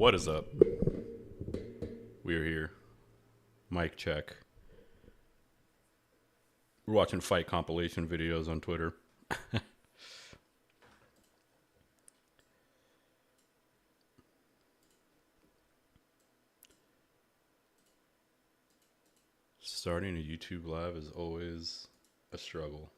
What is up? We're here. Mic check. We're watching fight compilation videos on Twitter. Starting a YouTube live is always a struggle.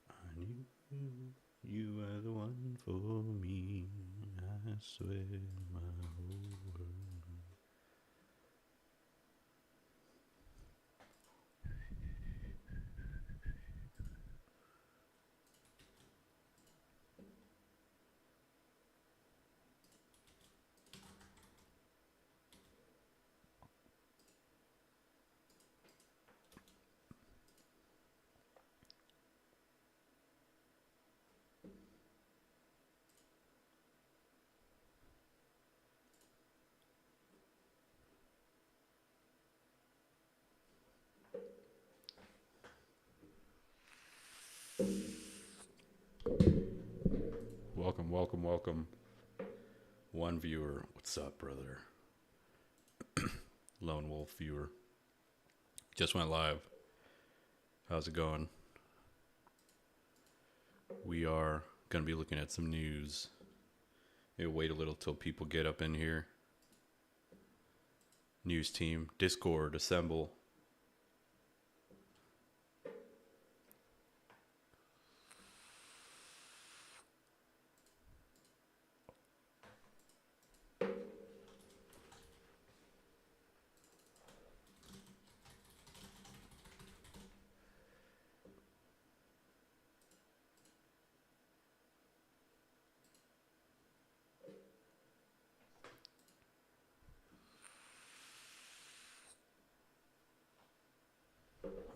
I knew you were the one for me. I swear my whole world. Welcome, welcome, welcome. One viewer. What's up, brother? Lone Wolf viewer. Just went live. How's it going? We are going to be looking at some news. Maybe wait a little till people get up in here. News team, Discord, assemble.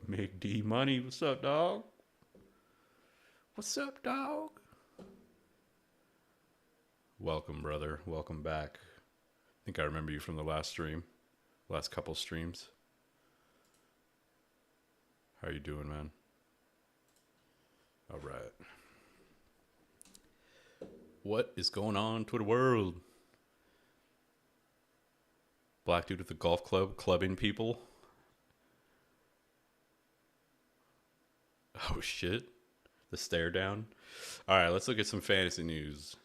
Make D money. What's up, dog? What's up, dog? Welcome, brother. Welcome back. I think I remember you from the last stream. Last couple streams. How are you doing, man? All right. What is going on, Twitter world? Black dude at the golf club clubbing people. Oh, shit. The stare down. All right, let's look at some fantasy news.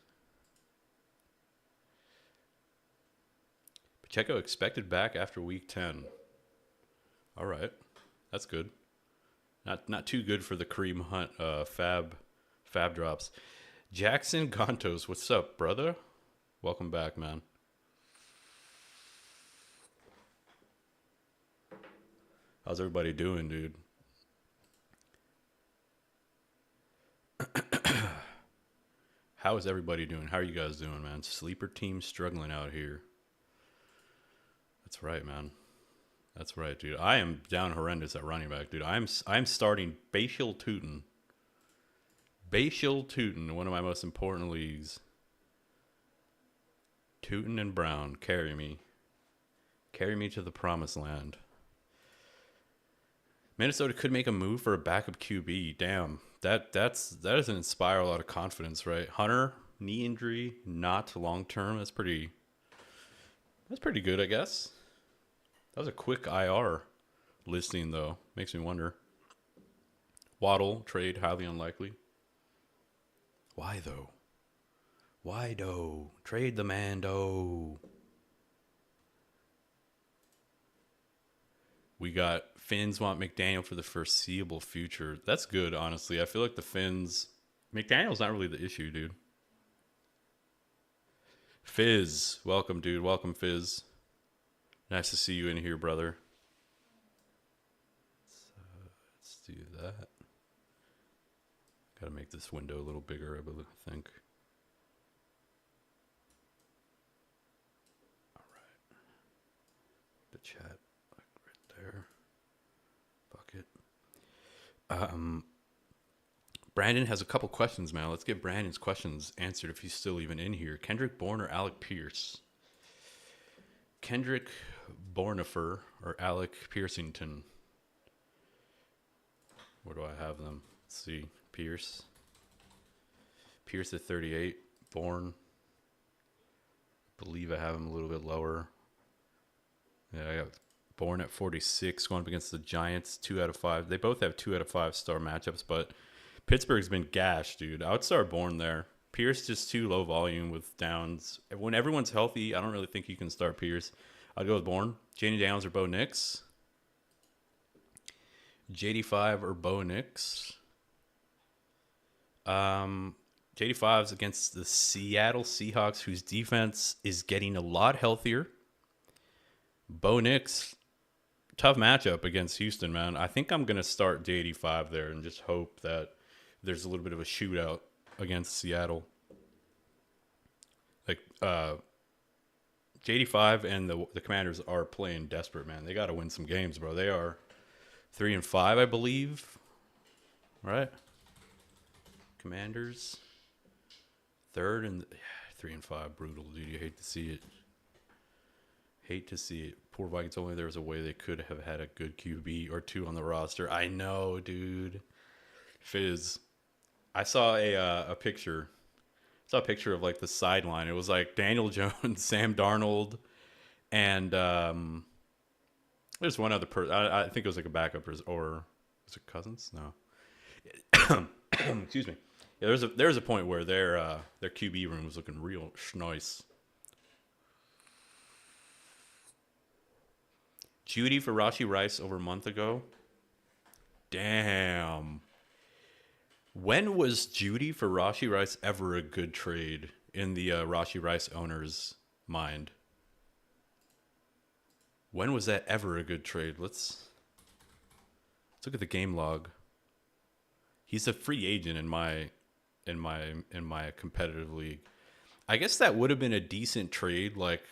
Pacheco expected back after week 10. All right. That's good. Not too good for the Kareem Hunt fab drops. Jackson Gontos, what's up, brother? Welcome back, man. How's everybody doing, dude? How is everybody doing? How are you guys doing, man? Sleeper team struggling out here. That's right, man. That's right, dude. I am down horrendous at running back, dude. I'm starting Bashil Tootin. Bashil Tootin, one of my most important leagues. Tootin and Brown, carry me. Carry me to the promised land. Minnesota could make a move for a backup QB. Damn. That doesn't inspire a lot of confidence, right? Hunter, knee injury, not long term. That's pretty good, I guess. That was a quick IR listing, though. Makes me wonder. Waddle, trade, highly unlikely. Why, though? Why, though? Trade the man, though. We got Finns want McDaniel for the foreseeable future. That's good, honestly. I feel like the Finns... McDaniel's not really the issue, dude. Fizz. Welcome, dude. Welcome, Fizz. Nice to see you in here, brother. Let's do that. Gotta make this window a little bigger, I think. chat like right there. Fuck it. Brandon has a couple questions, man. Let's get Brandon's questions answered if he's still even in here. Kendrick Bourne or Alec Pierce? Kendrick Bournifer or Alec Piercington? Where do I have them? Let's see. Pierce. Pierce at 38. Bourne. I believe I have him a little bit lower. Yeah, I got Bourne at 46 going up against the Giants. 2 out of 5. They both have 2 out of 5 star matchups, but Pittsburgh's been gashed, dude. I would start Bourne there. Pierce just too low volume with downs. When everyone's healthy, I don't really think you can start Pierce. I'd go with Bourne. Janie Downs or Bo Nix? JD5 or Bo Nix? JD5's against the Seattle Seahawks, whose defense is getting a lot healthier. Bo Nix, tough matchup against Houston, man. I think I'm going to start JD5 there and just hope that there's a little bit of a shootout against Seattle. Like, JD5 and the Commanders are playing desperate, man. They got to win some games, bro. They are 3-5, I believe. Right? Commanders. Third and 3-5. Brutal, dude. You hate to see it. Hate to see it. Poor Vikings. Only there was a way they could have had a good QB or two on the roster. I know, dude. Fizz. I saw a picture. I saw a picture of like the sideline. It was like Daniel Jones, Sam Darnold, and there's one other person. I think it was like a backup or was it Cousins? No. Excuse me. Yeah, there's a point where their QB room was looking real nice. Judy for Rashi Rice over a month ago. Damn. When was Judy for Rashi Rice ever a good trade in the Rashi Rice owner's mind? When was that ever a good trade? Let's look at the game log. He's a free agent in my competitive league. I guess that would have been a decent trade, like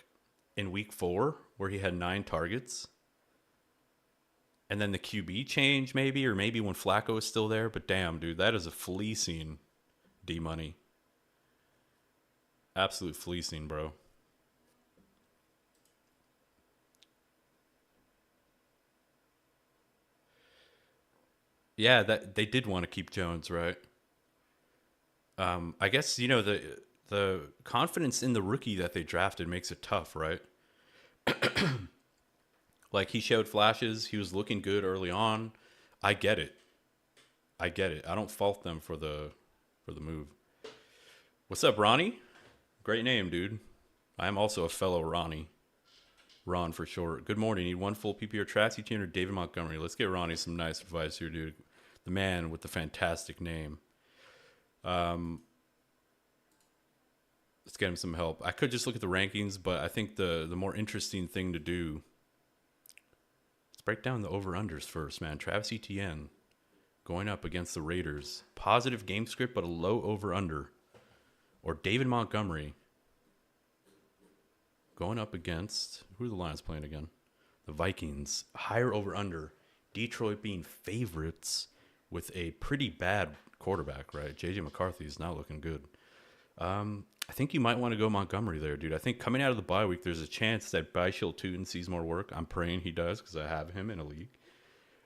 in week 4, where he had 9 targets. And then the QB change, maybe, or maybe when Flacco is still there. But damn, dude, that is a fleecing D-money. Absolute fleecing, bro. Yeah, that they did want to keep Jones, right? I guess, the confidence in the rookie that they drafted makes it tough, right? Like, he showed flashes. He was looking good early on. I get it. I don't fault them for the move. What's up, Ronnie? Great name, dude. I am also a fellow Ronnie. Ron for short. Good morning. Need one full PPR Traxy team or David Montgomery? Let's get Ronnie some nice advice here, dude. The man with the fantastic name. Let's get him some help. I could just look at the rankings, but I think the more interesting thing to do. Let's break down the over-unders first, man. Travis Etienne going up against the Raiders. Positive game script, but a low over-under. Or David Montgomery going up against, who are the Lions playing again? The Vikings. Higher over-under. Detroit being favorites with a pretty bad quarterback, right? J.J. McCarthy is not looking good. I think you might want to go Montgomery there, dude. I think coming out of the bye week, there's a chance that Baishil Tootin sees more work. I'm praying he does because I have him in a league.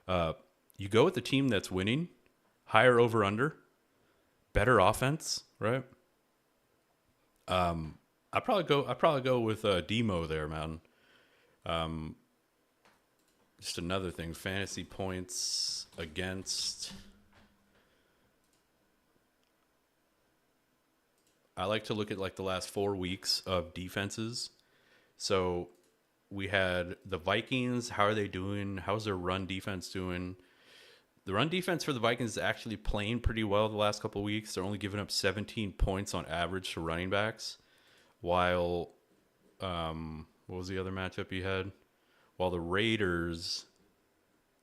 You go with the team that's winning, higher over-under, better offense, right? I probably go with Demo there, man. Just another thing, fantasy points against. I like to look at like the last 4 weeks of defenses. So we had the Vikings. How are they doing? How's their run defense doing? The run defense for the Vikings is actually playing pretty well the last couple of weeks. They're only giving up 17 points on average to running backs. While, what was the other matchup you had? While the Raiders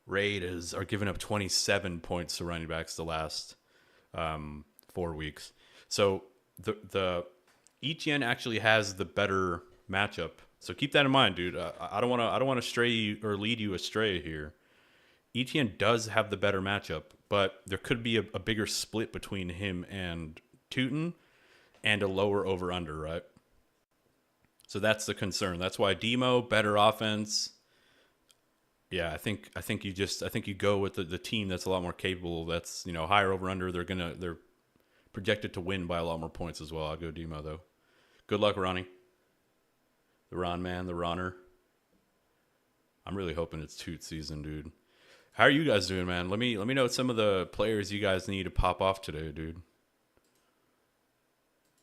are giving up 27 points to running backs the last 4 weeks. So the Etienne actually has the better matchup So keep that in mind, dude. I don't want to stray you or lead you astray here. ETN does have the better matchup, but there could be a bigger split between him and Tootin and a lower over under, right? So that's the concern. That's why Demo better offense. Yeah, I think you go with the team that's a lot more capable. That's higher over under. They're projected to win by a lot more points as well. I'll go Demo though. Good luck, Ronnie. The Ron man, the Ronner. I'm really hoping it's Toot season, dude. How are you guys doing, man? Let me know some of the players you guys need to pop off today, dude.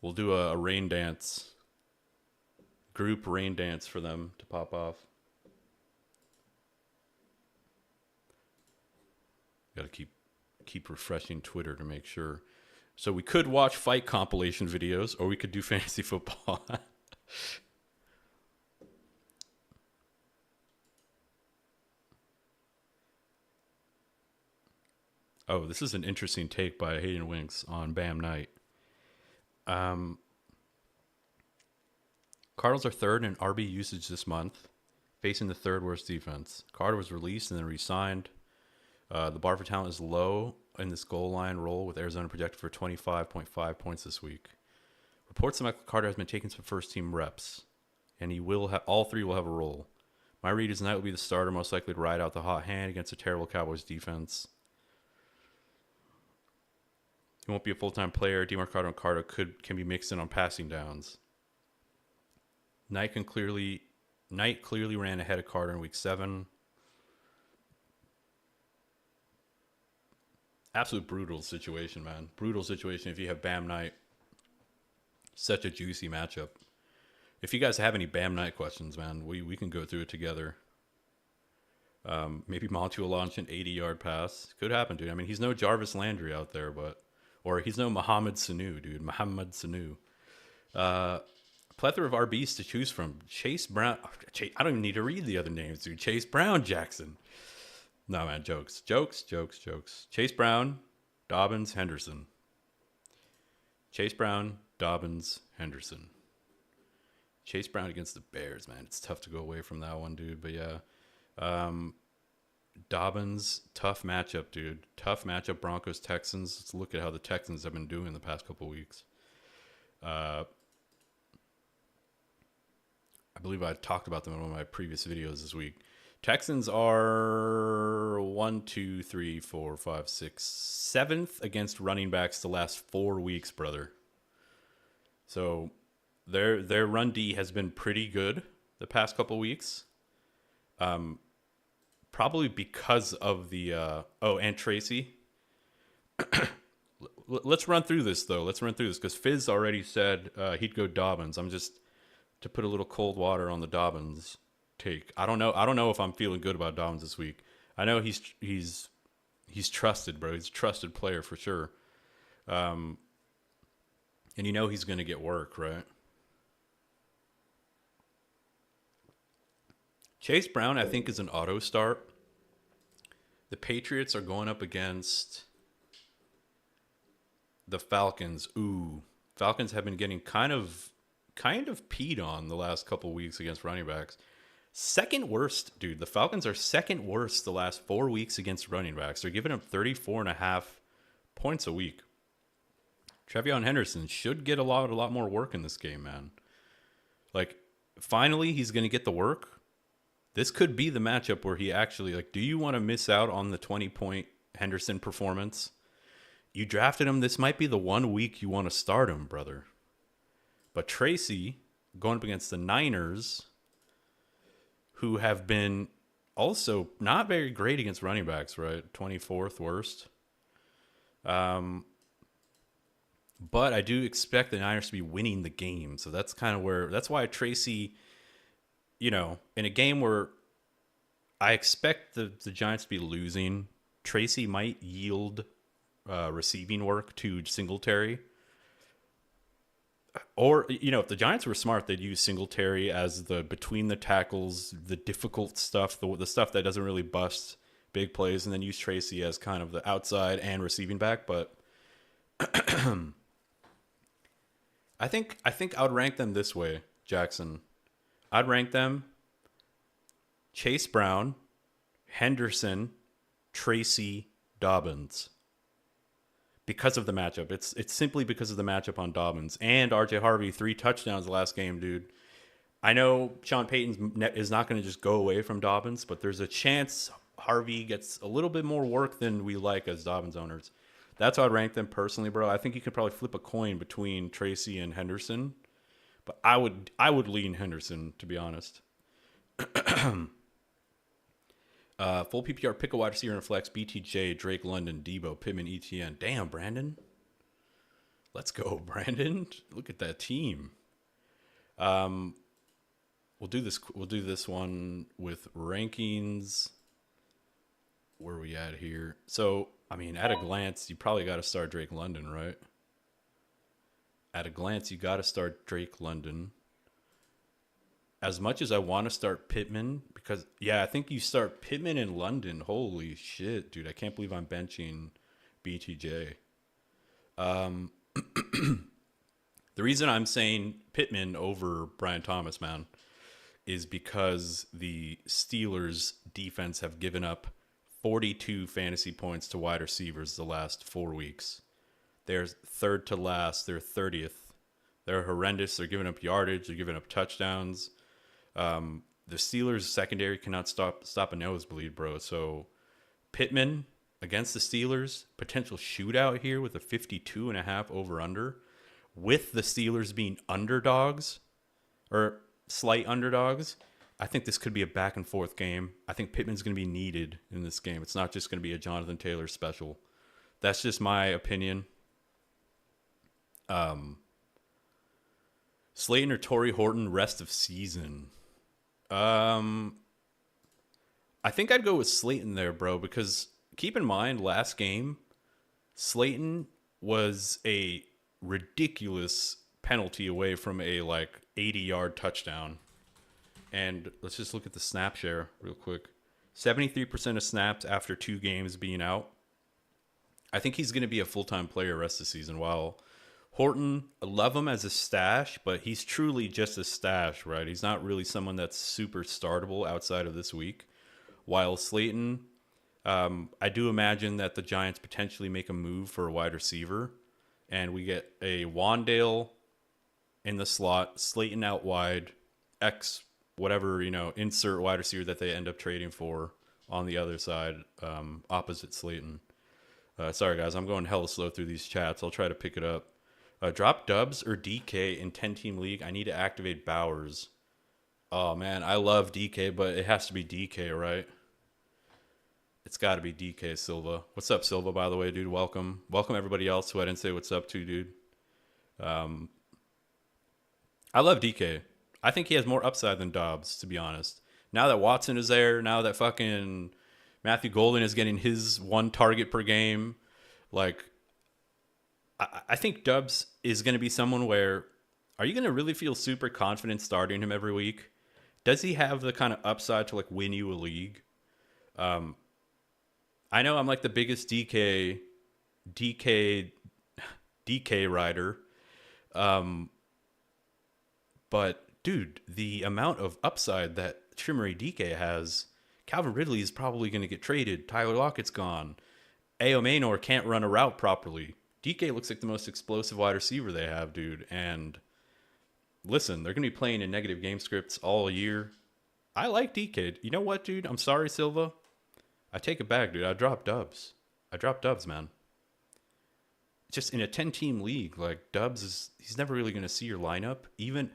We'll do a rain dance. Group rain dance for them to pop off. Got to keep refreshing Twitter to make sure. So we could watch fight compilation videos, or we could do fantasy football. Oh, this is an interesting take by Hayden Winks on Bam Knight. Cardinals are third in RB usage this month, facing the third worst defense. Carter was released and then re-signed. The bar for talent is low in this goal line role, with Arizona projected for 25.5 points this week. Reports that Michael Carter has been taking some first-team reps, and all three will have a role. My read is Knight will be the starter, most likely to ride out the hot hand against a terrible Cowboys defense. He won't be a full-time player. DeMarcado and Carter can be mixed in on passing downs. Knight clearly ran ahead of Carter in week 7. Absolute brutal situation, man. Brutal situation if you have Bam Knight. Such a juicy matchup. If you guys have any Bam Knight questions, man, we can go through it together. Maybe Monty will launch an 80-yard pass. Could happen, dude. I mean, he's no Jarvis Landry out there, or he's no Mohamed Sanu, dude. Mohamed Sanu. Plethora of RBs to choose from. Chase Brown. I don't even need to read the other names, dude. Chase Brown Jackson. No, man, jokes. Chase Brown, Dobbins, Henderson. Chase Brown, Dobbins, Henderson. Chase Brown against the Bears, man. It's tough to go away from that one, dude. But yeah. Dobbins, tough matchup, dude. Tough matchup, Broncos, Texans. Let's look at how the Texans have been doing the past couple weeks. I believe I talked about them in one of my previous videos this week. Texans are 1, 2, 3, 4, 5, 6, 7th against running backs the last 4 weeks, brother. So their run D has been pretty good the past couple weeks. Probably because of the and Tracy. Let's run through this though. Because Fizz already said he'd go Dobbins. I'm just to put a little cold water on the Dobbins take. I don't know if I'm feeling good about Dobbins this week. I know he's trusted, bro. He's a trusted player for sure. And he's going to get work, right? Chase Brown, I think, is an auto start. The Patriots are going up against the Falcons. Ooh, Falcons have been getting kind of peed on the last couple weeks against running backs. Second worst, dude. The Falcons are second worst the last 4 weeks against running backs. They're giving up 34.5 points a week. Trevion Henderson should get a lot more work in this game, man. Like, finally, he's going to get the work. This could be the matchup where he actually, do you want to miss out on the 20-point Henderson performance? You drafted him. This might be the 1 week you want to start him, brother. But Tracy, going up against the Niners, who have been also not very great against running backs, right? 24th worst. But I do expect the Niners to be winning the game. So that's that's why Tracy, in a game where I expect the Giants to be losing, Tracy might yield receiving work to Singletary. Or, if the Giants were smart, they'd use Singletary as the between the tackles, the difficult stuff, the stuff that doesn't really bust big plays, and then use Tracy as kind of the outside and receiving back. But I think I would rank them this way, Jackson. I'd rank them Chase Brown, Henderson, Tracy, Dobbins. Because of the matchup. It's simply because of the matchup on Dobbins. And RJ Harvey, 3 touchdowns last game, dude. I know Sean Payton is not going to just go away from Dobbins, but there's a chance Harvey gets a little bit more work than we like as Dobbins owners. That's how I'd rank them personally, bro. I think you could probably flip a coin between Tracy and Henderson, but I would lean Henderson, to be honest. Full PPR, pick a wide receiver and flex, BTJ, Drake London, Debo, Pittman, ETN. Damn, Brandon. Let's go, Brandon. Look at that team. We'll do this one with rankings. Where are we at here? So, I mean, at a glance, you probably got to start Drake London, right? At a glance, you got to start Drake London. As much as I want to start Pittman, because, yeah, I think you start Pittman in London. Holy shit, dude. I can't believe I'm benching BTJ. The reason I'm saying Pittman over Brian Thomas, man, is because the Steelers' defense have given up 42 fantasy points to wide receivers the last 4 weeks. They're third to last. They're 30th. They're horrendous. They're giving up yardage. They're giving up touchdowns. The Steelers' secondary cannot stop a nosebleed, bro. So Pittman against the Steelers, potential shootout here with a 52.5 over-under, with the Steelers being underdogs or slight underdogs. I think this could be a back and forth game. I think Pittman's going to be needed in this game. It's not just going to be a Jonathan Taylor special. That's just my opinion. Slayton or Torrey Horton rest of season. I think I'd go with Slayton there, bro, because keep in mind last game, Slayton was a ridiculous penalty away from a 80-yard touchdown. And let's just look at the snap share real quick. 73% of snaps after 2 games being out. I think he's going to be a full-time player rest of the season. While Horton, I love him as a stash, but he's truly just a stash, right? He's not really someone that's super startable outside of this week. While Slayton, I do imagine that the Giants potentially make a move for a wide receiver, and we get a Wandale in the slot, Slayton out wide, X whatever, insert wide receiver that they end up trading for on the other side, opposite Slayton. Sorry, guys, I'm going hella slow through these chats. I'll try to pick it up. Drop Dubs or DK in 10-team league. I need to activate Bowers. Oh, man, I love DK, but it has to be DK, right? It's got to be DK Silva. What's up, Silva, by the way, dude? Welcome. Welcome, everybody else who I didn't say what's up to, dude. I love DK. I think he has more upside than Dobbs, to be honest. Now that Watson is there, now that fucking Matthew Golden is getting his 1 target per game, I think Dobbs is going to be someone where, are you going to really feel super confident starting him every week? Does he have the kind of upside to win you a league? I know I'm the biggest DK rider. But dude, the amount of upside that Trimmery DK has, Calvin Ridley is probably going to get traded. Tyler Lockett's gone. Ao Maynor can't run a route properly. DK looks like the most explosive wide receiver they have, dude. And listen, they're going to be playing in negative game scripts all year. I like DK. You know what, dude? I'm sorry, Silva. I take it back, dude. I dropped Dubs. Man. Just in a 10-team league, Dubs he's never really going to see your lineup. Even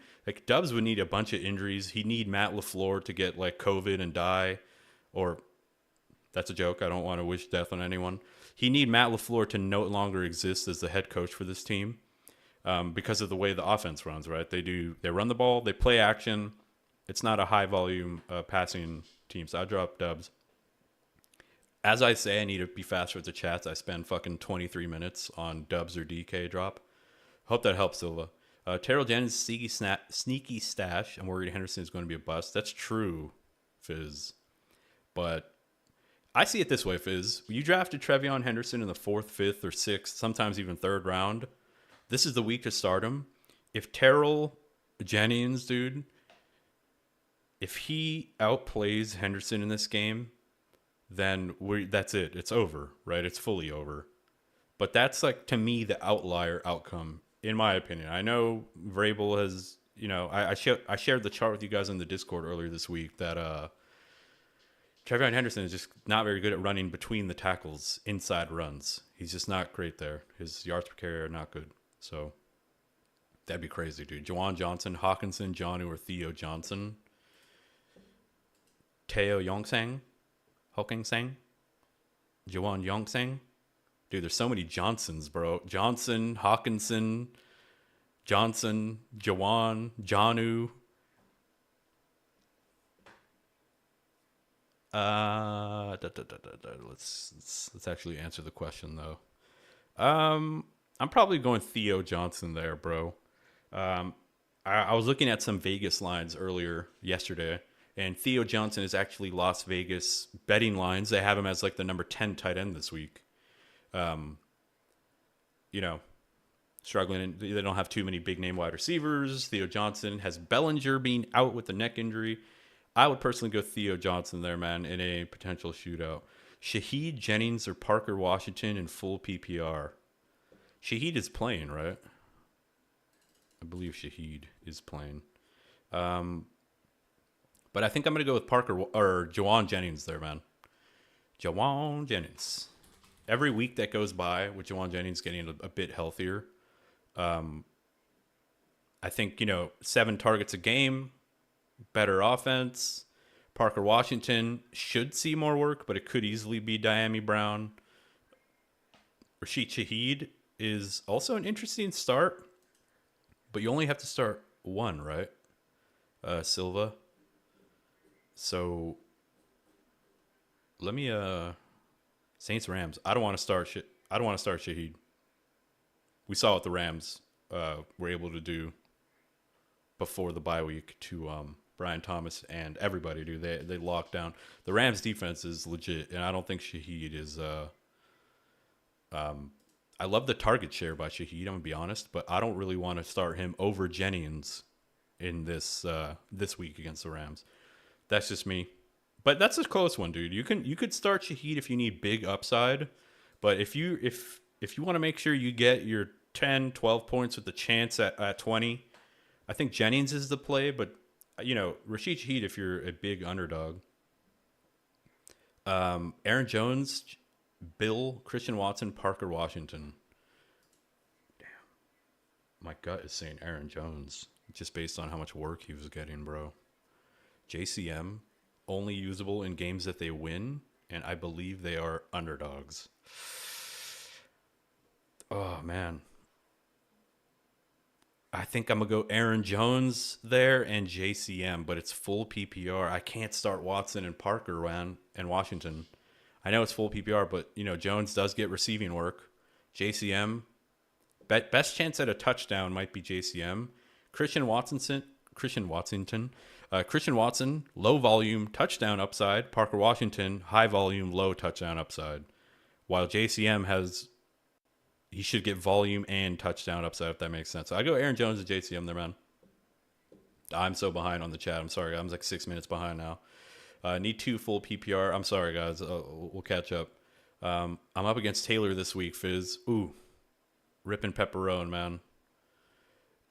Dubs would need a bunch of injuries. He'd need Matt LaFleur to get COVID and die, or that's a joke. I don't want to wish death on anyone. He need Matt LaFleur to no longer exist as the head coach for this team, because of the way the offense runs. Right? They run the ball, they play action. It's not a high volume passing team. So I drop Dubs. As I say, I need to be faster with the chats. I spend fucking 23 minutes on Dubs or DK drop. Hope that helps, Silva. Terrell Jennings, sneaky stash. I'm worried Henderson is going to be a bust. That's true, Fizz. But I see it this way, Fizz. You drafted Trevion Henderson in the 4th, 5th, or 6th, sometimes even 3rd round. This is the week to start him. If Terrell Jennings, dude, if he outplays Henderson in this game, then that's it. It's over, right? It's fully over. But that's like to me the outlier outcome, in my opinion. I know Vrabel has, I shared the chart with you guys in the Discord earlier this week that Trevion Henderson is just not very good at running between the tackles, inside runs. He's just not great there. His yards per carry are not good. So that'd be crazy, dude. Juwan Johnson, Hawkinson, Jonnu, or Theo Johnson. Teo Yongsang, Hokingsang, Juwan Yongsang. Dude, there's so many Johnsons, bro. Johnson, Hawkinson, Johnson, Juwan, Jonnu. Let's actually answer the question though. I'm probably going Theo Johnson there, bro. I was looking at some Vegas lines earlier yesterday, and Theo Johnson is actually Las Vegas betting lines. They have him as like the number 10 tight end this week. Struggling. They don't have too many big name wide receivers. Theo Johnson has Bellinger being out with the neck injury. I would personally go Theo Johnson there, man, in a potential shootout. Shaheed Jennings or Parker Washington in full PPR. Shaheed is playing, right? I believe Shaheed is playing. But I think I'm going to go with Parker or Juwan Jennings there, man. Juwan Jennings. Every week that goes by with Juwan Jennings getting a bit healthier, I think, 7 targets a game, better offense. Parker Washington should see more work, but it could easily be Diami Brown. Rashid Shaheed is also an interesting start, but you only have to start one, right? Silva. So let me Saints Rams. I don't want to start Shaheed. We saw what the Rams were able to do before the bye week to Brian Thomas and everybody. They locked down. The Rams defense is legit, and I don't think Shaheed is. I love the target share by Shaheed. I'm gonna be honest, but I don't really want to start him over Jennings in this week against the Rams. That's just me. But that's a close one, dude. You could start Shaheed if you need big upside, but if you want to make sure you get your 10, 12 points with the chance at 20, I think Jennings is the play, but Rashid Shaheed if you're a big underdog. Aaron Jones, Bill, Christian Watson, Parker Washington. Damn. My gut is saying Aaron Jones just based on how much work he was getting, bro. JCM only usable in games that they win, and I believe they are underdogs. Oh, man. I think I'm going to go Aaron Jones there and JCM, but it's full PPR. I can't start Watson and Parker and Washington. I know it's full PPR, but, Jones does get receiving work. JCM, best chance at a touchdown might be JCM. Christian Watson, low volume, touchdown upside. Parker Washington, high volume, low touchdown upside. While JCM he should get volume and touchdown upside, if that makes sense. So I go Aaron Jones and JCM there, man. I'm so behind on the chat. I'm sorry. I'm like 6 minutes behind now. Need 2 full PPR. I'm sorry, guys. We'll catch up. I'm up against Taylor this week, Fizz. Ooh. Ripping pepperoni, man.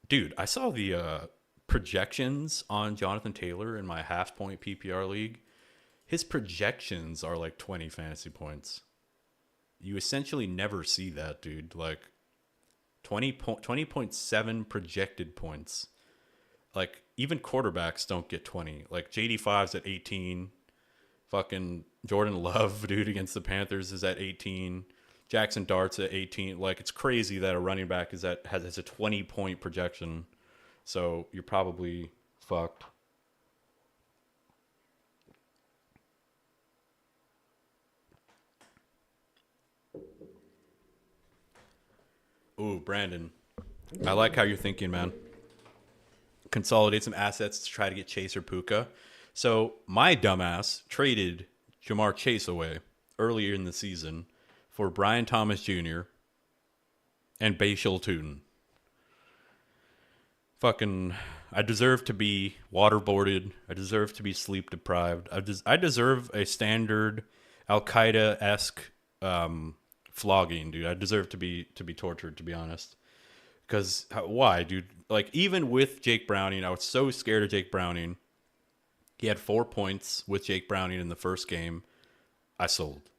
Dude, I saw the projections on Jonathan Taylor in my half-point PPR league. His projections are like 20 fantasy points. You essentially never see that, dude. Like 20.7 projected points. Like even quarterbacks don't get 20. Like JD5's at 18. Fucking Jordan Love, dude, against the Panthers is at 18. Jackson Dart's at 18. Like it's crazy that a running back has a 20-point projection. So you're probably fucked. Ooh, Brandon. I like how you're thinking, man. Consolidate some assets to try to get Chase or Puka. So my dumbass traded Jamar Chase away earlier in the season for Brian Thomas Jr. and Bashal Tootin. Fucking, I deserve to be waterboarded. I deserve to be sleep deprived. I deserve a standard Al Qaeda esque flogging, dude. I deserve to be tortured, to be honest. Because why, dude? Like, even with Jake Browning, I was so scared of Jake Browning. He had 4 points with Jake Browning in the first game. I sold.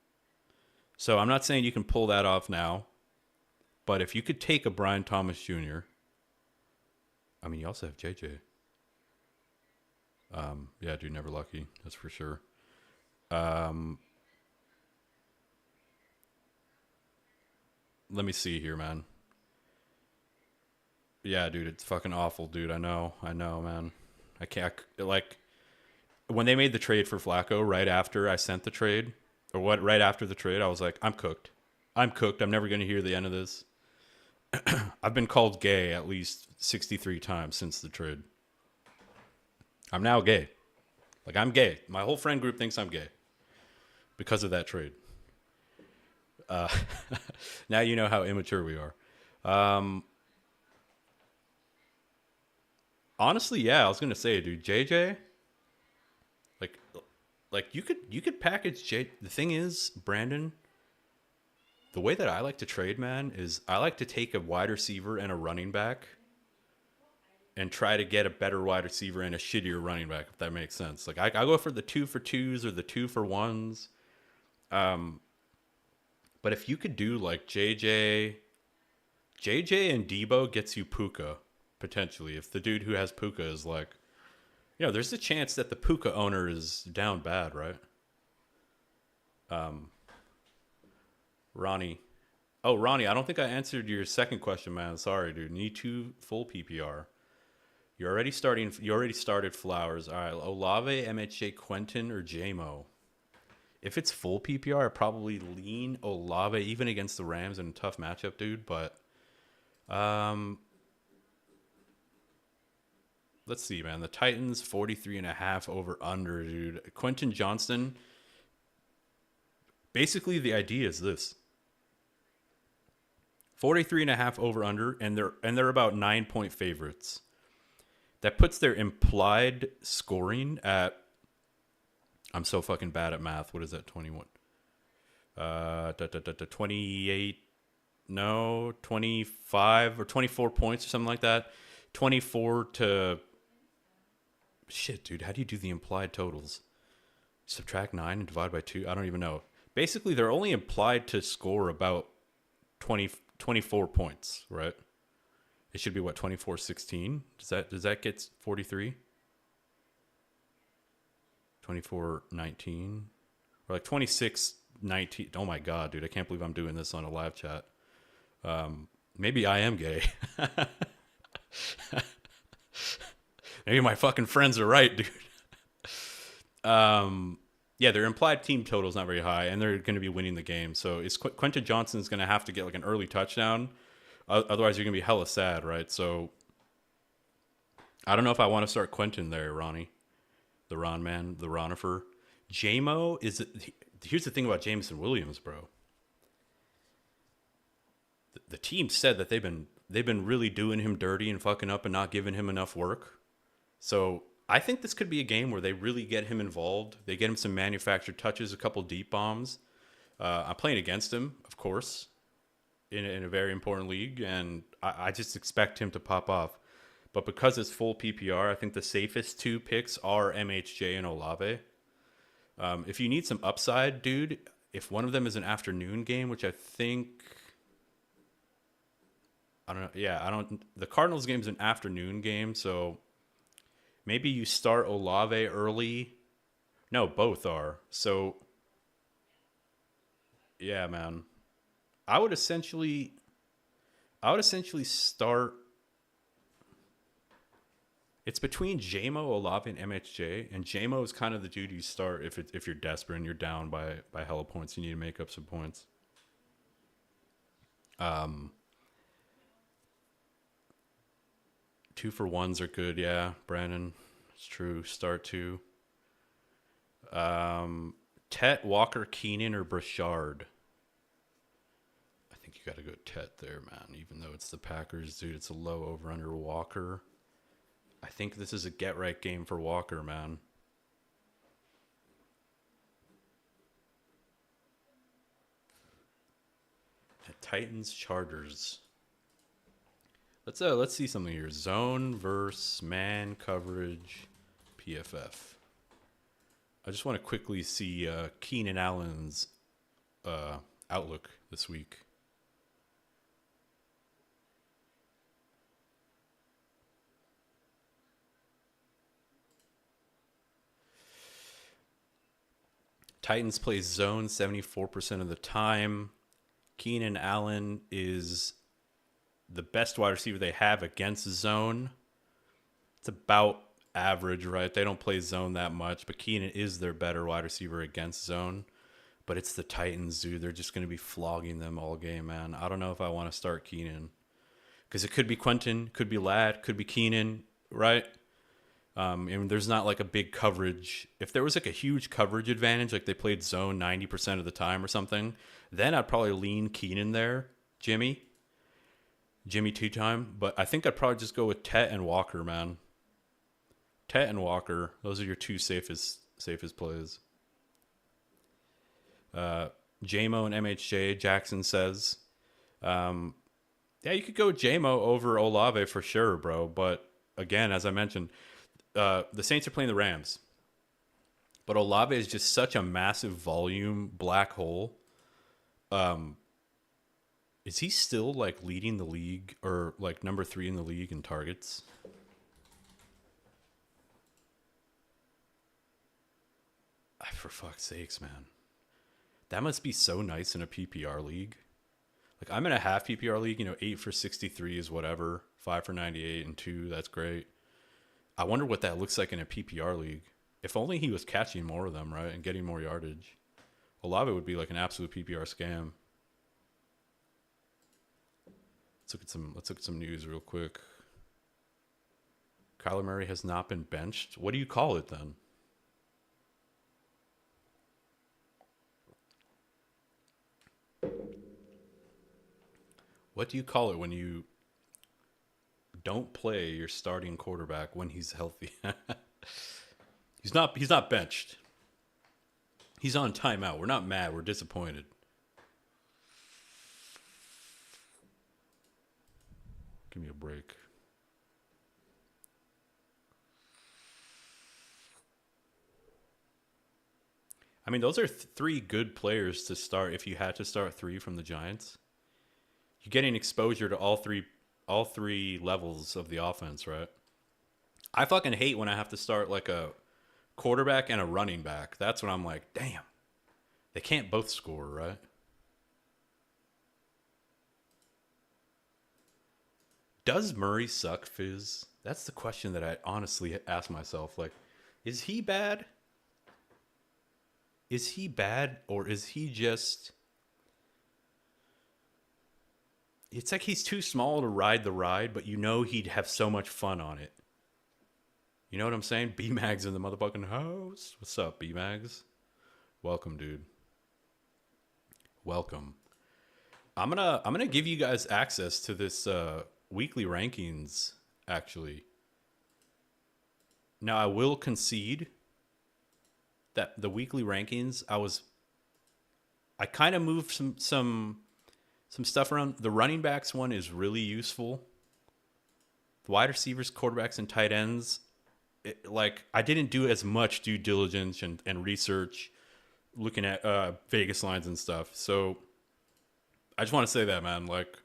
So I'm not saying you can pull that off now, but if you could take a Brian Thomas Jr., I mean, you also have JJ. Yeah, dude, never lucky. That's for sure. Let me see here, man. Yeah, dude, it's fucking awful, dude. I know, man. I can't, like, when they made the trade for Flacco right after I sent the trade, or what, right after the trade, I was like, I'm cooked. I'm cooked. I'm never going to hear the end of this. I've been called gay at least 63 times since the trade. I'm now gay. Like, I'm gay. My whole friend group thinks I'm gay because of that trade. Now you know how immature we are. Honestly, yeah, I was gonna say, dude, JJ, like, you could package J. The thing is, Brandon, the way that I like to trade, man, is I like to take a wide receiver and a running back, and try to get a better wide receiver and a shittier running back, if that makes sense. Like, I go for the 2-for-2s or the 2-for-1s. But if you could do like JJ and Debo gets you Puka, potentially. If the dude who has Puka is like, there's a chance that the Puka owner is down bad, right? Ronnie. Oh, Ronnie, I don't think I answered your second question, man. Sorry, dude. Need 2 full PPR. You already started Flowers. All right, Olave, MHJ, Quentin, or JMO. If it's full PPR, I'd probably lean Olave, even against the Rams in a tough matchup, dude. But let's see, man. The Titans, 43.5 over under, dude. Quentin Johnston. Basically, the idea is this: 43.5 over under, and they're about 9-point favorites. That puts their implied scoring at, I'm so fucking bad at math. What is that? 21. 28. No, 25 or 24 points or something like that. 24 to. Shit, dude. How do you do the implied totals? Subtract 9 and divide by 2? I don't even know. Basically, they're only implied to score about 24 points, right? It should be what, 24-16? Does that get 43? 24-19? Or like 26-19? Oh my god, dude! I can't believe I'm doing this on a live chat. Maybe I am gay. Maybe my fucking friends are right, dude. Yeah, their implied team total is not very high, and they're going to be winning the game. So it's Quentin Johnston's going to have to get like an early touchdown. Otherwise, you're going to be hella sad, right? So I don't know if I want to start Quentin there, Ronnie. The Ron man, the Ronifer. JMO is... Here's the thing about Jameson Williams, bro. The team said that they've been really doing him dirty and fucking up and not giving him enough work. So I think this could be a game where they really get him involved. They get him some manufactured touches, a couple deep bombs. I'm playing against him, of course, in a very important league, and I just expect him to pop off. But because it's full PPR, I think the safest 2 picks are MHJ and Olave. If you need some upside, dude, if one of them is an afternoon game, which I think... I don't know. Yeah, the Cardinals game is an afternoon game, so maybe you start Olave early. No, both are. So, yeah, man. I would essentially start... It's between JMO, Olave, and MHJ, and JMO is kind of the dude you start if you're desperate and you're down by hella points. You need to make up some points. 2-for-1s are good, yeah, Brandon. It's true. Start 2. Tet, Walker, Keenan, or Brashard. I think you got to go Tet there, man. Even though it's the Packers, dude, it's a low over under Walker. I think this is a get right game for Walker, man. At Titans Chargers. Let's see something here. Zone versus man coverage PFF. I just want to quickly see Keenan Allen's outlook this week. Titans plays zone 74% of the time. Keenan Allen is the best wide receiver they have against zone. It's about average, right? They don't play zone that much, but Keenan is their better wide receiver against zone. But it's the Titans, dude. They're just going to be flogging them all game, man. I don't know if I want to start Keenan. Because it could be Quentin, could be Ladd, could be Keenan, right? And there's not like a big coverage. If there was like a huge coverage advantage, like they played zone 90% of the time or something, then I'd probably lean Keenan there, Jimmy two time. But I think I'd probably just go with Tet and Walker, man. Tet and Walker, those are your two safest plays. JMO and MHJ, Jackson says. Yeah, you could go JMO over Olave for sure, bro. But again, as I mentioned, the Saints are playing the Rams. But Olave is just such a massive volume black hole. Is he still like leading the league or like number 3 in the league in targets? For fuck's sakes, man. That must be so nice in a PPR league. Like I'm in a half PPR league, 8 for 63 is whatever, 5 for 98 and 2, that's great. I wonder what that looks like in a PPR league. If only he was catching more of them, right, and getting more yardage. Olave would be like an absolute PPR scam. Let's look at some news real quick. Kyler Murray has not been benched. What do you call it then? What do you call it when you don't play your starting quarterback when he's healthy? He's not benched. He's on timeout. We're not mad. We're disappointed. Give me a break. I mean, those are 3 good players to start if you had to start 3 from the Giants. You're getting exposure to all three levels of the offense, right? I fucking hate when I have to start like a quarterback and a running back. That's when I'm like, damn, they can't both score, right? Does Murray suck, Fizz? That's the question that I honestly ask myself. Like, is he bad? Is he bad or is he just... It's like he's too small to ride the ride, but he'd have so much fun on it. You know what I'm saying? B-Mag's in the motherfucking house. What's up, B-Mags? Welcome, dude. Welcome. I'm gonna give you guys access to this weekly rankings, actually. Now, I will concede that the weekly rankings, I kind of moved some stuff around. The running backs one is really useful. The wide receivers, quarterbacks, and tight ends, I didn't do as much due diligence and research looking at Vegas lines and stuff. So I just want to say that, man. Like,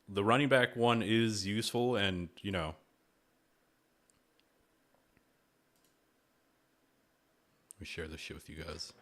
the running back one is useful, and let me share this shit with you guys.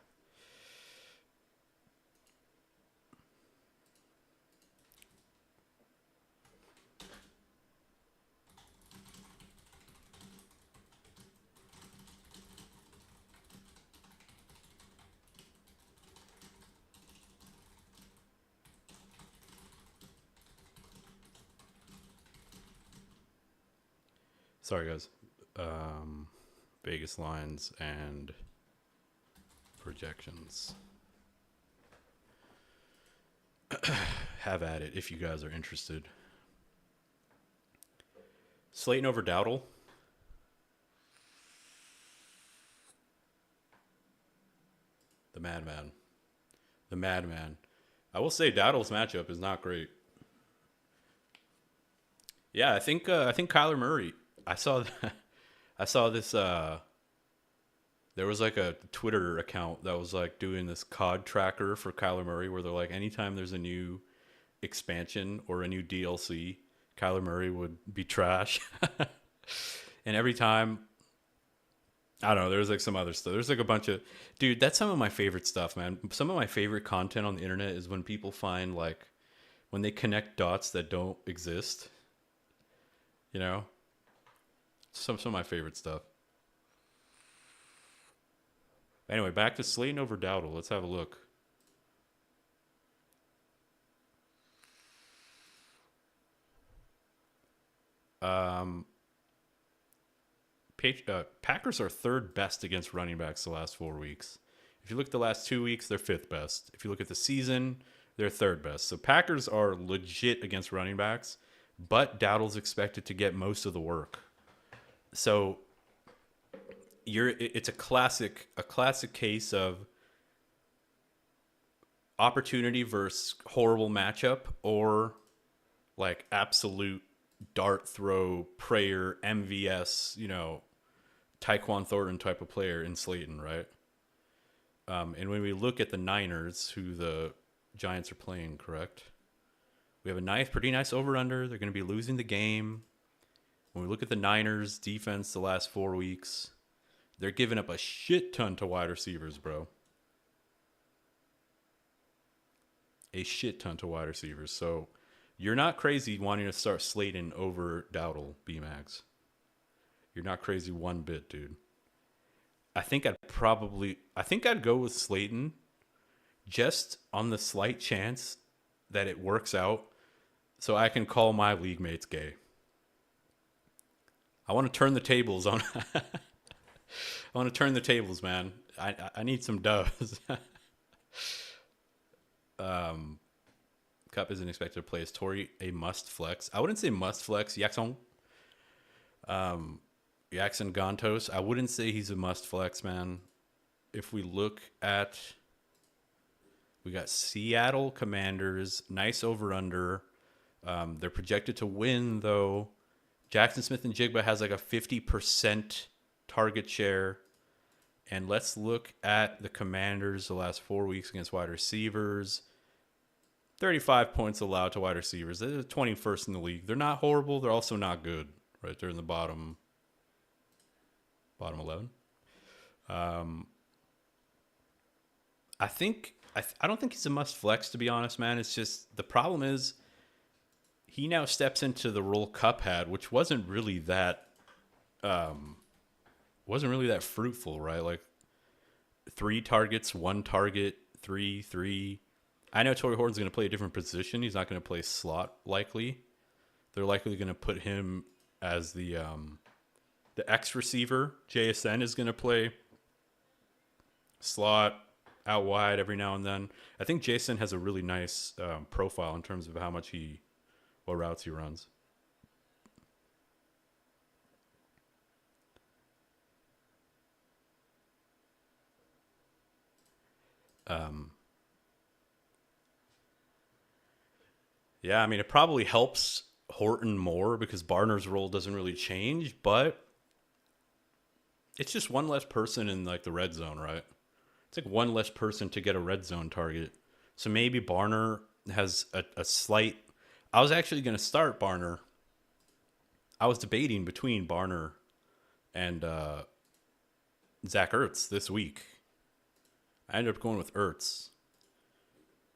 Sorry, guys. Vegas lines and projections. Have at it if you guys are interested. Slayton over Dowdle. madman, the madman. I will say Dowdle's matchup is not great. Yeah, I think Kyler Murray. I saw I saw this. There was like a Twitter account that was like doing this COD tracker for Kyler Murray, where they're like, anytime there's a new expansion or a new DLC, Kyler Murray would be trash. And every time, I don't know, there's like some other stuff. There's like a bunch of, dude, that's some of my favorite stuff, man. Some of my favorite content on the internet is when people find like, when they connect dots that don't exist, you know? Some of my favorite stuff. Anyway, back to Slayton over Dowdle. Let's have a look. Um, Packers are third best against running backs the last 4 weeks. If you look at the last 2 weeks, they're fifth best. If you look at the season, they're third best. So Packers are legit against running backs, but Dowdle's expected to get most of the work. So it's a classic case of opportunity versus horrible matchup, or like absolute dart throw prayer MVS, Tyquan Thornton type of player in Slayton, right? And when we look at the Niners, who the Giants are playing, correct? We have a pretty nice over-under. They're going to be losing the game. When we look at the Niners defense the last 4 weeks, they're giving up a shit ton to wide receivers, bro. A shit ton to wide receivers. So you're not crazy wanting to start Slayton over Dowdle, B-Mags. You're not crazy one bit, dude. I think I'd go with Slayton just on the slight chance that it works out so I can call my league mates gay. I want to turn the tables on. I want to turn the tables, man. I need some doves. Cup isn't expected to play as Torrey a must flex. I wouldn't say must flex. Jackson Gantos. I wouldn't say he's a must flex, man. If we look at, we got Seattle Commanders, nice over under. They're projected to win though. Jackson Smith and Jigba has like a 50% target share. And let's look at the Commanders the last 4 weeks against wide receivers. 35 points allowed to wide receivers. They're 21st in the league. They're not horrible. They're also not good. Right, they're in the bottom 11. I don't think he's a must flex, to be honest, man. It's just the problem is he now steps into the role Cup had, which wasn't really that fruitful, right? Like 3 targets, 1 target, 3. I know Torrey Horton's going to play a different position. He's not going to play slot likely. They're likely going to put him as the X receiver. JSN is going to play slot out wide every now and then. I think Jason has a really nice profile in terms of what routes he runs. Yeah, I mean, it probably helps Horton more because Barner's role doesn't really change, but it's just one less person in like the red zone, right? It's like one less person to get a red zone target. So maybe Barner has a slight. I was actually going to start Barner. I was debating between Barner and Zach Ertz this week. I ended up going with Ertz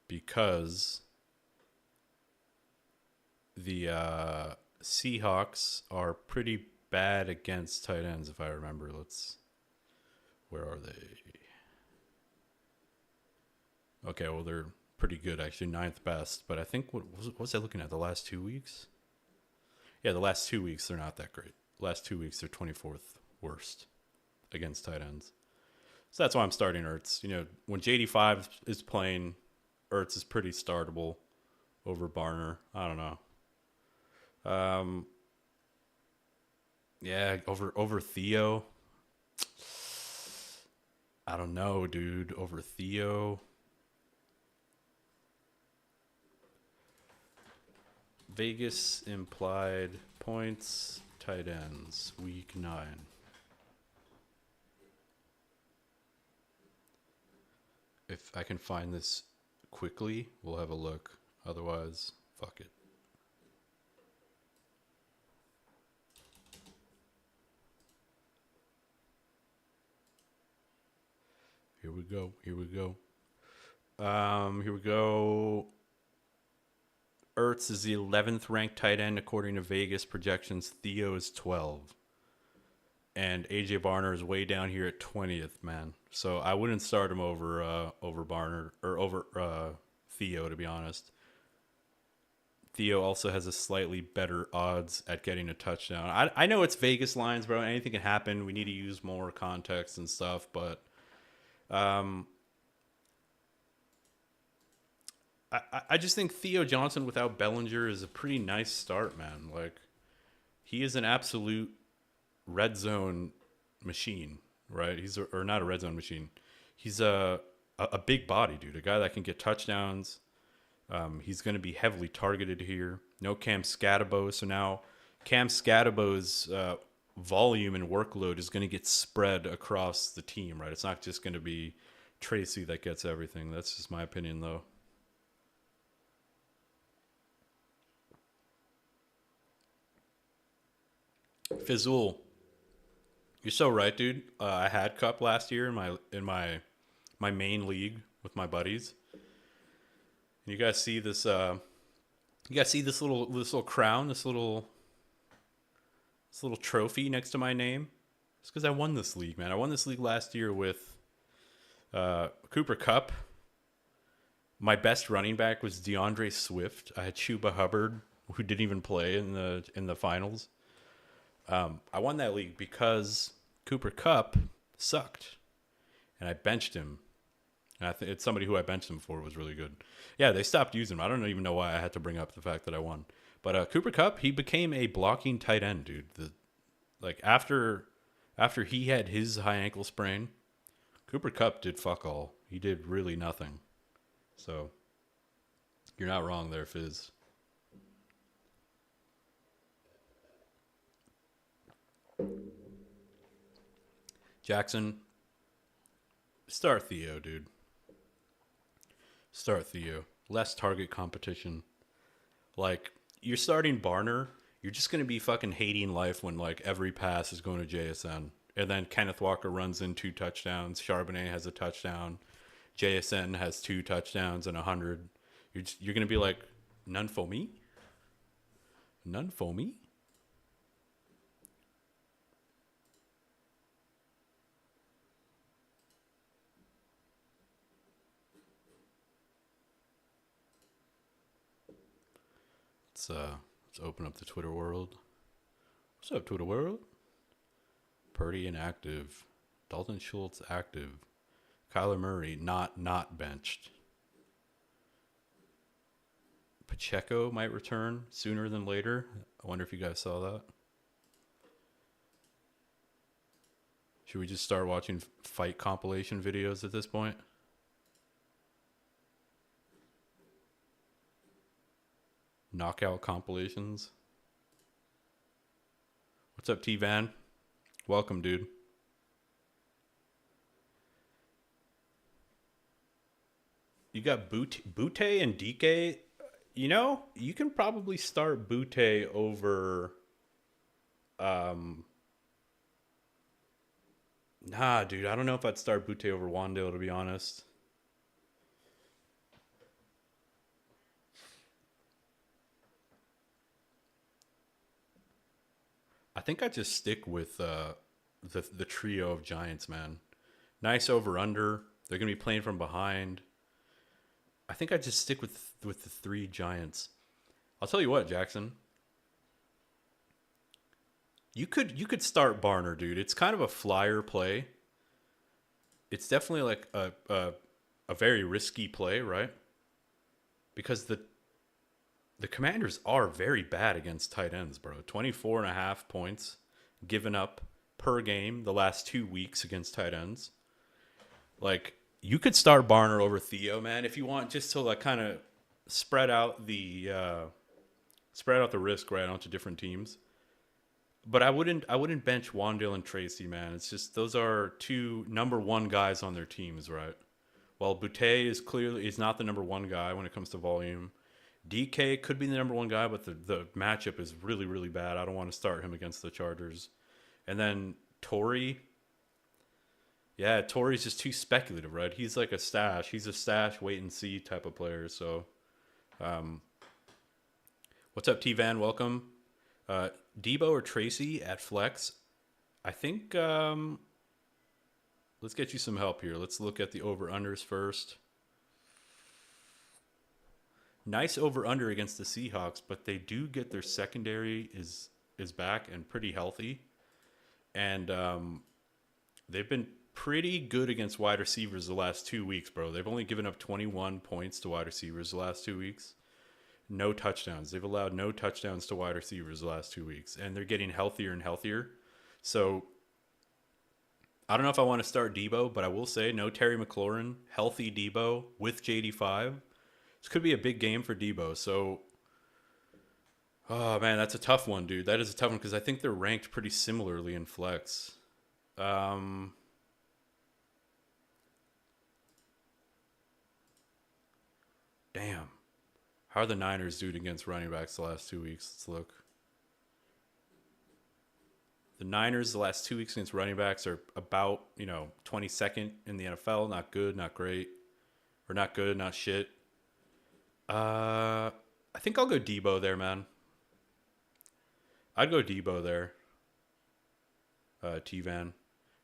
because the Seahawks are pretty bad against tight ends, if I remember. Where are they? Okay, well, they're pretty good, actually, 9th best. But I think, what was I looking at, the last 2 weeks? Yeah, the last 2 weeks, they're not that great. Last 2 weeks, they're 24th worst against tight ends. So that's why I'm starting Ertz. When JD5 is playing, Ertz is pretty startable over Barner. I don't know. Yeah, over Theo. I don't know, dude. Over Theo. Vegas implied points, tight ends, week 9. If I can find this quickly, we'll have a look. Otherwise, fuck it. Here we go. Here we go. Here we go. Ertz is the 11th ranked tight end according to Vegas projections. Theo is 12. And AJ Barner is way down here at 20th, man. So I wouldn't start him over Barner or over Theo, to be honest. Theo also has a slightly better odds at getting a touchdown. I know it's Vegas lines, bro. Anything can happen. We need to use more context and stuff, but I just think Theo Johnson without Bellinger is a pretty nice start, man. Like, he is an absolute red zone machine, right? Or not a red zone machine. He's a big body, dude. A guy that can get touchdowns. He's going to be heavily targeted here. No Cam Scatabo, so now Cam Scatabo's volume and workload is going to get spread across the team, right? It's not just going to be Tracy that gets everything. That's just my opinion, though. Fizzle, you're so right, dude. I had Cup last year in my main league with my buddies. And you guys see this? You guys see this little crown, this little trophy next to my name? It's because I won this league, man. I won this league last year with Cooper Kupp. My best running back was DeAndre Swift. I had Chuba Hubbard, who didn't even play in the finals. I won that league because Cooper Kupp sucked, and I benched him. And it's somebody who I benched him for was really good. Yeah, they stopped using him. I don't even know why I had to bring up the fact that I won. But Cooper Kupp, he became a blocking tight end, dude. After he had his high ankle sprain, Cooper Kupp did fuck all. He did really nothing. So you're not wrong there, Fizz. Jackson, start Theo, dude. Start Theo. Less target competition. Like, you're starting Barner, you're just going to be fucking hating life when, like, every pass is going to JSN. And then Kenneth Walker runs in 2 touchdowns. Charbonnet has a touchdown. JSN has 2 touchdowns and 100. You're going to be like, none for me? None for me? Let's open up the Twitter world. What's up, Twitter world? Purdy inactive. Dalton Schultz active. Kyler Murray not benched. Pacheco might return sooner than later. I wonder if you guys saw that. Should we just start watching fight compilation videos at this point? Knockout compilations. What's up, T-Van? Welcome, dude. You got Butte and DK. You know, you can probably start Butte over... Nah, dude, I don't know if I'd start Butte over Wandale, to be honest. I think I just stick with the trio of Giants, man. Nice over under. They're gonna be playing from behind. I think I just stick with the 3 Giants. I'll tell you what, Jackson. You could start Barner, dude. It's kind of a flyer play. It's definitely like a very risky play, right? Because the Commanders are very bad against tight ends, bro. 24.5 points given up per game the last 2 weeks against tight ends. Like you could start Barner over Theo, man, if you want, just to like kind of spread out the risk right onto different teams. But I wouldn't bench Wandale and Tracy, man. It's just those are two number one guys on their teams, right? While Boutte is not the number one guy when it comes to volume. DK could be the number one guy, but the matchup is really, really bad. I don't want to start him against the Chargers. And then Torrey, yeah, Torrey's just too speculative, right? He's like a stash. He's a stash, wait and see type of player. So, um, what's up, T Van? Welcome. Uh, Debo or Tracy at flex? I think let's get you some help here. Let's look at the over unders first. Nice over under against the Seahawks, but they do get their secondary is back and pretty healthy, and they've been pretty good against wide receivers the last 2 weeks, bro. They've only given up 21 points to wide receivers the last 2 weeks. No touchdowns. They've allowed no touchdowns to wide receivers the last 2 weeks, and they're getting healthier and healthier. So I don't know if I want to start Debo, but I will say no Terry McLaurin, healthy Debo with JD5. This could be a big game for Debo. So, oh man, that's a tough one, dude. That is a tough one because I think they're ranked pretty similarly in flex. Um, damn. How are the Niners doing against running backs the last 2 weeks? Let's look. The Niners the last 2 weeks against running backs are about, 22nd in the NFL. Not good, not great. Or not good, not shit. I think I'll go Debo there, man. I'd go Debo there. T-Van.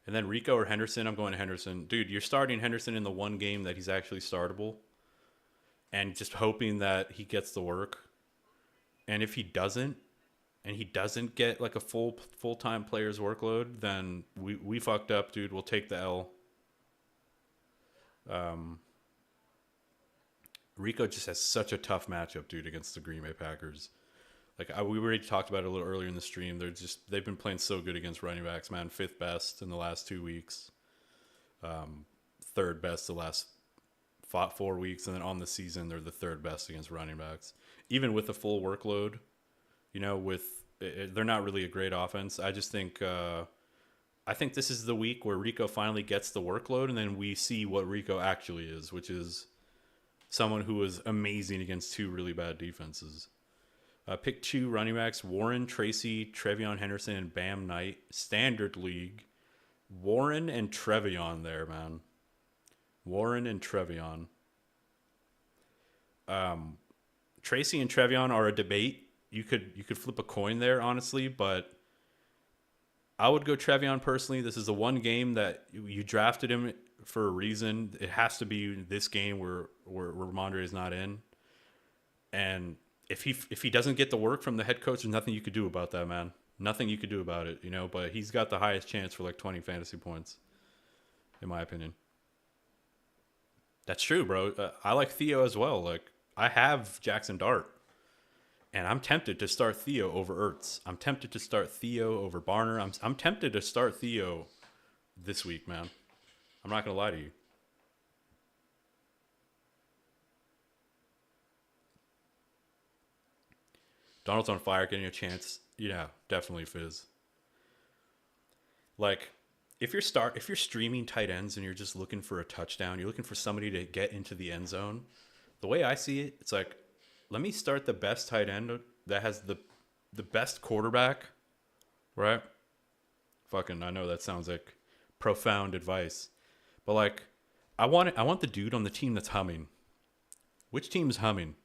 And then Rico or Henderson, I'm going to Henderson. Dude, you're starting Henderson in the one game that he's actually startable. And just hoping that he gets the work. And if he doesn't, and he doesn't get like a full-time player's workload, then we fucked up, dude. We'll take the L. Rico just has such a tough matchup, dude, against the Green Bay Packers. Like we already talked about it a little earlier in the stream. They've been playing so good against running backs, man. 5th best in the last 2 weeks. 3rd best the last 4 weeks, and then on the season they're the 3rd best against running backs, even with a full workload. They're not really a great offense. I just think I think this is the week where Rico finally gets the workload, and then we see what Rico actually is, which is someone who was amazing against 2 really bad defenses. Pick 2 running backs: Warren, Tracy, Trevion Henderson, and Bam Knight. Standard league. Warren and Trevion there, man. Warren and Trevion. Tracy and Trevion are a debate. You could flip a coin there, honestly, but I would go Trevion personally. This is the one game that you drafted him for a reason. It has to be this game where Ramondre is not in. And if he doesn't get the work from the head coach, there's nothing you could do about that, man. Nothing you could do about it, but he's got the highest chance for like 20 fantasy points, in my opinion. That's true, bro. I like Theo as well. Like, I have Jackson Dart, and I'm tempted to start Theo over Ertz. I'm tempted to start Theo over Barner. I'm tempted to start Theo this week, man. I'm not going to lie to you. Donald's on fire, getting a chance. Yeah, definitely Fizz. Like, if you're streaming tight ends and you're just looking for a touchdown, you're looking for somebody to get into the end zone. The way I see it, it's like, let me start the best tight end that has the best quarterback, right? Fucking, I know that sounds like profound advice, but like, I want the dude on the team that's humming. Which team's humming?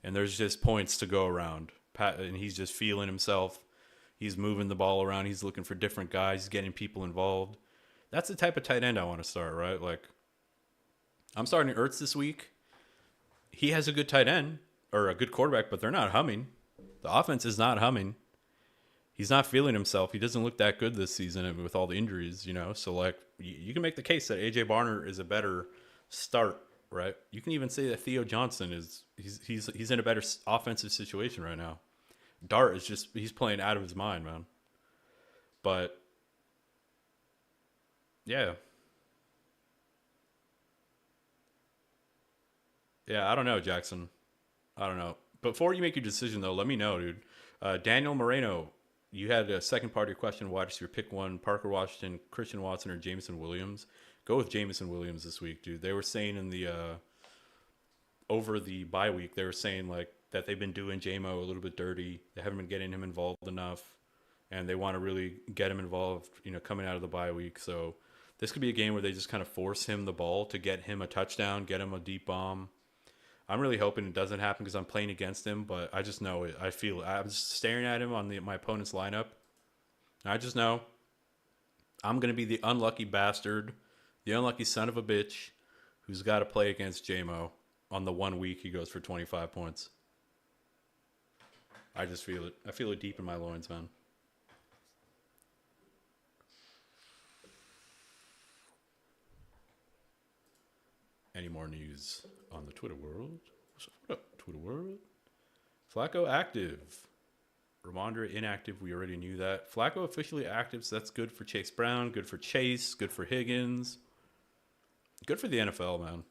And there's just points to go around. And he's just feeling himself. He's moving the ball around. He's looking for different guys. He's getting people involved. That's the type of tight end I want to start, right? Like, I'm starting Ertz this week. He has a good tight end or a good quarterback, but they're not humming. The offense is not humming. He's not feeling himself. He doesn't look that good this season with all the injuries, So, like, you can make the case that A.J. Barner is a better start, right? You can even say that Theo Johnson he's in a better offensive situation right now. Dart is he's playing out of his mind, man. But yeah, Yeah, I don't know, Jackson. I don't know. Before you make your decision, though, let me know, dude. Daniel Moreno, you had a second part of your question. Why does your pick one? Parker Washington, Christian Watson, or Jameson Williams? Go with Jameson Williams this week, dude. They were saying in the over the bye week, they were saying like that they've been doing JMO a little bit dirty. They haven't been getting him involved enough, and they want to really get him involved. Coming out of the bye week, so this could be a game where they just kind of force him the ball to get him a touchdown, get him a deep bomb. I'm really hoping it doesn't happen because I'm playing against him, but I just know it. I feel it. I'm just staring at him on my opponent's lineup. I just know I'm going to be the unlucky bastard, the unlucky son of a bitch who's got to play against JMO on the 1 week he goes for 25 points. I just feel it. I feel it deep in my loins, man. Any more news on the Twitter world? What up, Twitter world? Flacco active. Ramondre inactive. We already knew that. Flacco officially active, so that's good for Chase Brown, good for Chase, good for Higgins. Good for the NFL, man.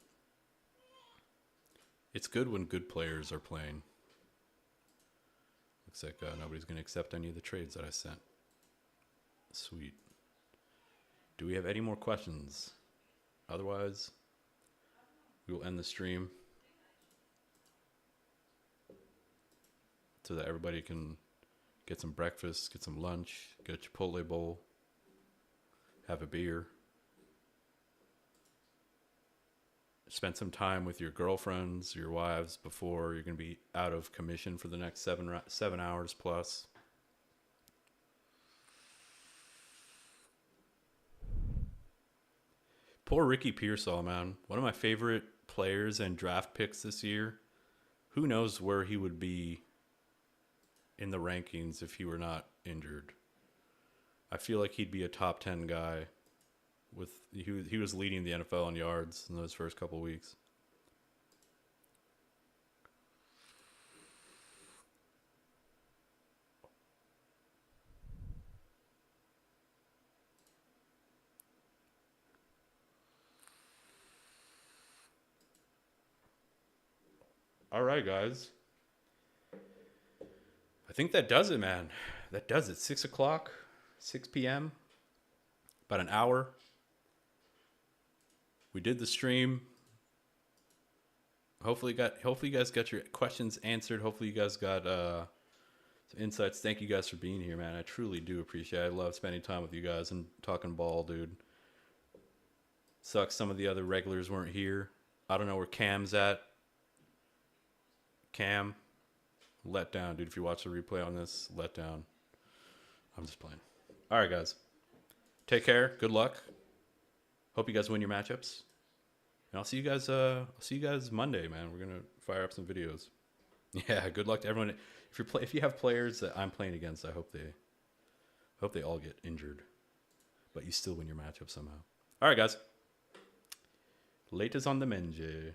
It's good when good players are playing. Looks like nobody's going to accept any of the trades that I sent. Sweet. Do we have any more questions? Otherwise, we will end the stream so that everybody can get some breakfast, get some lunch, get a Chipotle bowl, have a beer, spend some time with your girlfriends, your wives before you're going to be out of commission for the next 7 hours plus. Poor Ricky Pearsall, man. One of my favorite players and draft picks this year. Who knows where he would be in the rankings if he were not injured. I feel like he'd be a top 10 guy. He was leading the NFL in yards in those first couple weeks. All right, guys. I think that does it, man. That does it. 6 o'clock, 6 p.m. About an hour. We did the stream. Hopefully you guys got your questions answered. Hopefully you guys got some insights. Thank you guys for being here, man. I truly do appreciate it. I love spending time with you guys and talking ball, dude. Sucks some of the other regulars weren't here. I don't know where Cam's at. Cam, let down, dude. If you watch the replay on this, let down. I'm just playing. All right, guys. Take care. Good luck. Hope you guys win your matchups. And I'll see you guys Monday, man. We're gonna fire up some videos. Yeah, good luck to everyone. If you have players that I'm playing against, I hope they all get injured. But you still win your matchup somehow. All right, guys. Latest on the menge.